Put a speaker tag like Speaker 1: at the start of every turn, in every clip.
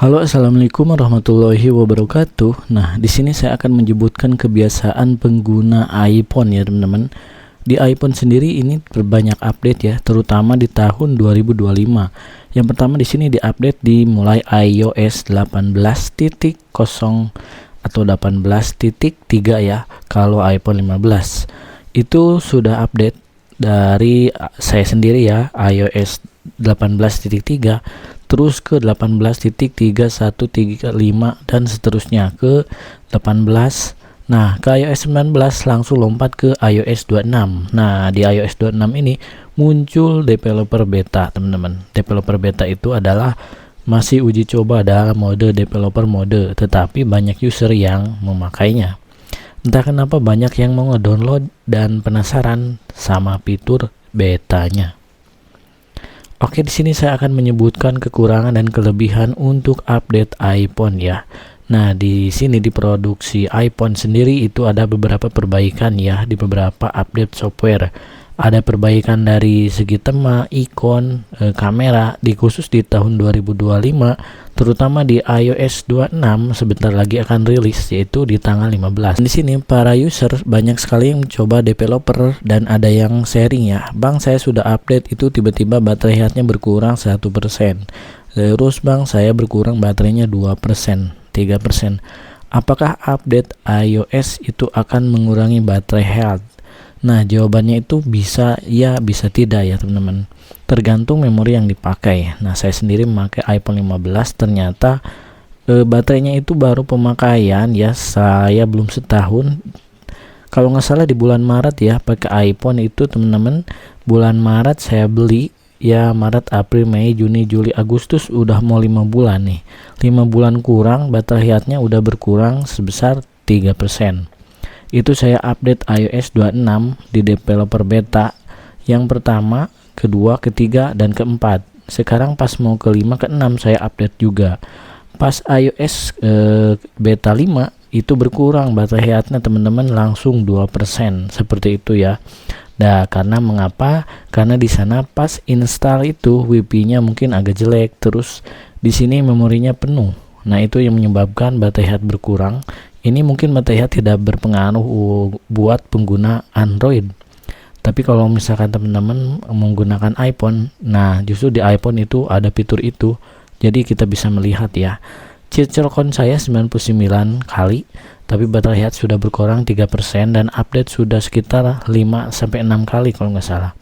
Speaker 1: Halo, assalamualaikum warahmatullahi wabarakatuh. Nah, di sini saya akan menyebutkan kebiasaan pengguna iPhone ya, teman-teman. Di iPhone sendiri ini berbanyak update ya, terutama di tahun 2025. Yang pertama di sini diupdate dimulai iOS 18.0 atau 18.3 ya. Kalau iPhone 15 itu sudah update dari saya sendiri ya, iOS 18.3 terus ke 18.3135 dan seterusnya ke 18. Nah, ke iOS 19 langsung lompat ke iOS 26. Nah, di iOS 26 ini muncul developer beta, teman-teman. Developer beta itu adalah masih uji coba dalam mode developer mode, tetapi banyak user yang memakainya. Entah kenapa banyak yang mau ngedownload dan penasaran sama fitur betanya. Oke, di sini saya akan menyebutkan kekurangan dan kelebihan untuk update iPhone ya. Nah, di sini di produksi iPhone sendiri itu ada beberapa perbaikan ya di beberapa update software. Ada perbaikan dari segi tema, ikon, kamera khusus di tahun 2025, terutama di iOS 26 sebentar lagi akan rilis yaitu di tanggal 15. Di sini para user banyak sekali yang mencoba developer dan ada yang sharing ya. Bang, saya sudah update itu tiba-tiba baterai health-nya berkurang 1%. Terus bang, saya berkurang baterainya 2%, 3%. Apakah update iOS itu akan mengurangi baterai health? Nah, jawabannya itu bisa ya, bisa tidak ya teman-teman. Tergantung memori yang dipakai. Nah, saya sendiri memakai iPhone 15, ternyata baterainya itu baru pemakaian ya, saya belum setahun. Kalau nggak salah di bulan Maret ya, pakai iPhone itu teman-teman. Bulan Maret saya beli ya, Maret, April, Mei, Juni, Juli, Agustus udah mau 5 bulan nih. 5 bulan kurang, baterai health-nya udah berkurang sebesar 3%. Itu saya update iOS 26 di developer beta yang pertama, kedua, ketiga, dan keempat. Sekarang pas mau ke 5, ke 6 saya update juga. Pas iOS beta 5 itu berkurang baterai health-nya teman-teman langsung 2%, seperti itu ya. Nah, karena mengapa? Karena di sana pas install itu WiFi-nya mungkin agak jelek, terus di sini memorinya penuh. Nah, itu yang menyebabkan baterai health berkurang. Ini mungkin baterai health tidak berpengaruh buat pengguna Android. Tapi kalau misalkan teman-teman menggunakan iPhone, nah justru di iPhone itu ada fitur itu. Jadi kita bisa melihat ya. Cheat-cell-count saya 99 kali, tapi baterai health sudah berkurang 3% dan update sudah sekitar 5-6 kali kalau nggak salah.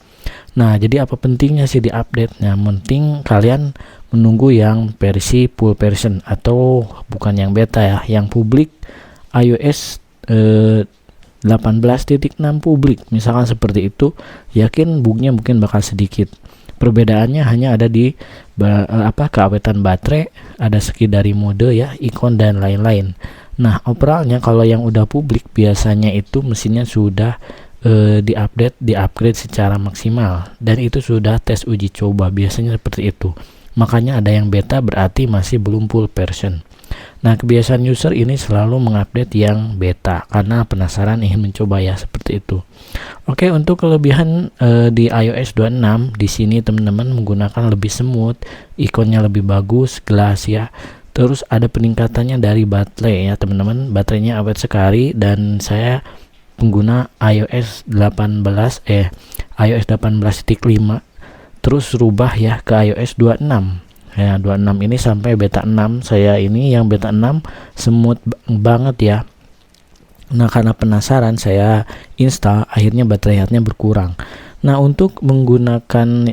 Speaker 1: Nah, jadi apa pentingnya sih di update? Nah, penting kalian menunggu yang versi full version atau bukan yang beta ya, yang publik iOS 18.6 publik. Misalkan seperti itu, yakin bugnya mungkin bakal sedikit. Perbedaannya hanya ada di keawetan baterai, ada segi dari mode ya, ikon dan lain-lain. Nah, overallnya kalau yang udah publik biasanya itu mesinnya sudah di-upgrade secara maksimal dan itu sudah tes uji coba, biasanya seperti itu. Makanya ada yang beta berarti masih belum full version. Nah, kebiasaan user ini selalu mengupdate yang beta karena penasaran ingin mencoba ya, seperti itu. Oke, untuk kelebihan di iOS 26 di sini teman-teman menggunakan lebih smooth, ikonnya lebih bagus, jelas ya. Terus ada peningkatannya dari baterai ya, teman-teman. Baterainya awet sekali dan saya pengguna iOS 18 terus rubah ya ke iOS 26. Ya, 26 ini sampai beta 6. Saya ini yang beta 6 smooth banget ya. Nah, karena penasaran saya install, akhirnya baterai health-nya berkurang. Nah, untuk menggunakan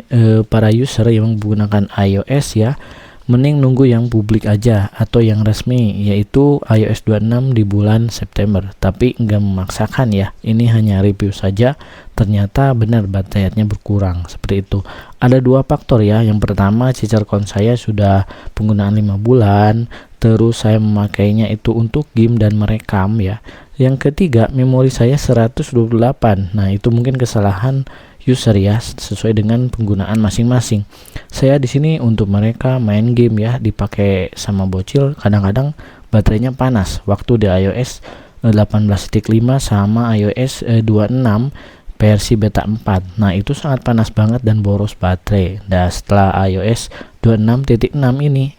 Speaker 1: para user yang menggunakan iOS ya, mending nunggu yang publik aja atau yang resmi, yaitu iOS 26 di bulan September. Tapi enggak memaksakan ya, ini hanya review saja. Ternyata benar baterai health-nya berkurang, seperti itu. Ada dua faktor ya. Yang pertama, cheat-cell-count saya sudah penggunaan 5 bulan, terus saya memakainya itu untuk game dan merekam ya. Yang ketiga, memori saya 128. Nah, itu mungkin kesalahan user ya, sesuai dengan penggunaan masing-masing. Saya di sini untuk mereka main game ya, dipakai sama bocil, kadang-kadang baterainya panas waktu di iOS 18.5 sama iOS 26 versi beta 4. Nah, itu sangat panas banget dan boros baterai. Nah, setelah iOS 26.6 ini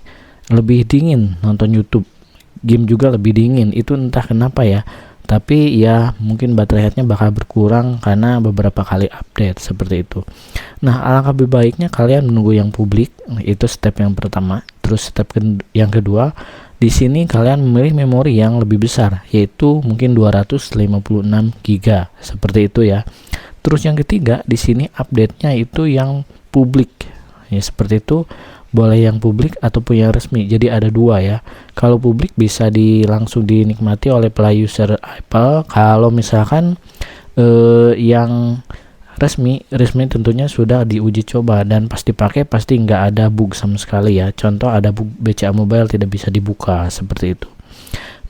Speaker 1: lebih dingin nonton YouTube, game juga lebih dingin, itu entah kenapa ya. Tapi ya mungkin baterai health-nya bakal berkurang karena beberapa kali update seperti itu. Nah, alangkah lebih baiknya kalian menunggu yang publik, itu step yang pertama. Terus step yang kedua, di sini kalian memilih memori yang lebih besar, yaitu mungkin 256 GB seperti itu ya. Terus yang ketiga, di sini update-nya itu yang publik. Ya seperti itu, boleh yang publik ataupun yang resmi. Jadi ada dua ya. Kalau publik bisa langsung dinikmati oleh play user Apple. Kalau misalkan yang resmi tentunya sudah diuji coba dan pas dipakai pasti nggak ada bug sama sekali ya. Contoh ada bug BCA Mobile tidak bisa dibuka seperti itu.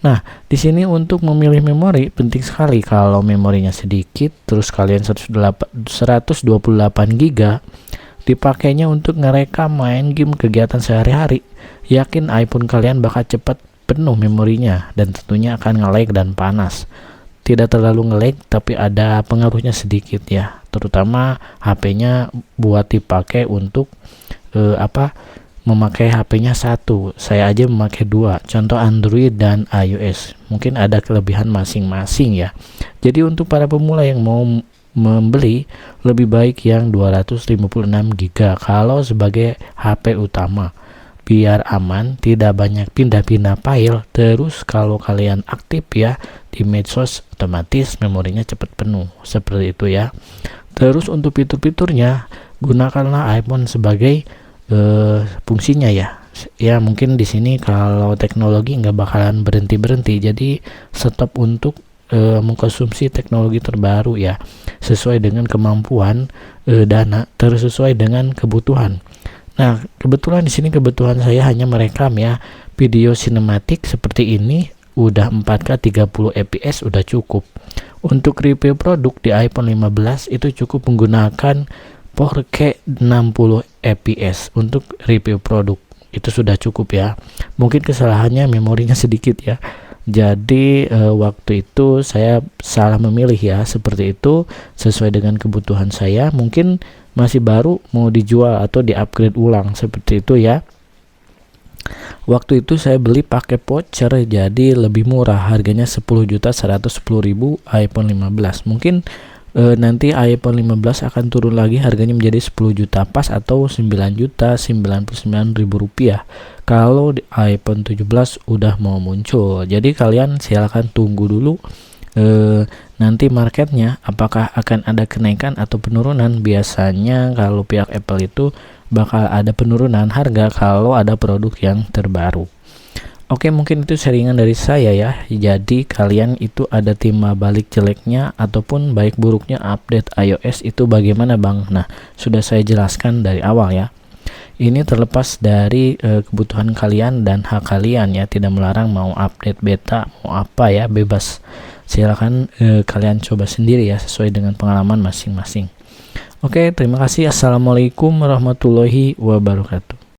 Speaker 1: Nah, di sini untuk memilih memori penting sekali. Kalau memorinya sedikit, terus kalian 128 GB, dipakainya untuk ngerekam main game kegiatan sehari-hari, yakin iPhone kalian bakal cepat penuh memorinya dan tentunya akan nge-lag dan panas. Tidak terlalu nge-lag tapi ada pengaruhnya sedikit ya, terutama HP-nya buat dipakai untuk memakai HP-nya satu. Saya aja memakai dua, contoh Android dan iOS. Mungkin ada kelebihan masing-masing ya. Jadi untuk para pemula yang mau membeli, lebih baik yang 256 GB kalau sebagai HP utama, biar aman, tidak banyak pindah-pindah file. Terus kalau kalian aktif ya di medsos, otomatis memorinya cepat penuh seperti itu ya. Terus untuk fitur-fiturnya, gunakanlah iPhone sebagai fungsinya ya. Ya mungkin di sini kalau teknologi nggak bakalan berhenti, jadi stop untuk mengkonsumsi teknologi terbaru ya, sesuai dengan kemampuan dana, terus sesuai dengan kebutuhan. Nah, kebetulan di sini kebutuhan saya hanya merekam ya video sinematik seperti ini, udah 4K 30 fps udah cukup. Untuk review produk di iPhone 15 itu cukup menggunakan 4K 60 fps untuk review produk. Itu sudah cukup ya. Mungkin kesalahannya memorinya sedikit ya. Jadi waktu itu saya salah memilih ya, seperti itu sesuai dengan kebutuhan saya. Mungkin masih baru mau dijual atau di-upgrade ulang seperti itu ya. Waktu itu saya beli pakai voucher jadi lebih murah, harganya 10.110.000 iPhone 15. Mungkin nanti iPhone 15 akan turun lagi harganya menjadi 10 juta pas atau 9.099.000 rupiah kalau di iPhone 17 udah mau muncul. Jadi kalian silahkan tunggu dulu nanti marketnya apakah akan ada kenaikan atau penurunan. Biasanya kalau pihak Apple itu bakal ada penurunan harga kalau ada produk yang terbaru. Oke, mungkin itu sharingan dari saya ya. Jadi kalian itu ada timbal balik jeleknya ataupun baik buruknya update iOS itu bagaimana Bang? Nah, sudah saya jelaskan dari awal ya. Ini terlepas dari kebutuhan kalian dan hak kalian ya, tidak melarang mau update beta, mau apa ya, bebas. Silakan kalian coba sendiri ya sesuai dengan pengalaman masing-masing. Oke, terima kasih. Assalamualaikum warahmatullahi wabarakatuh.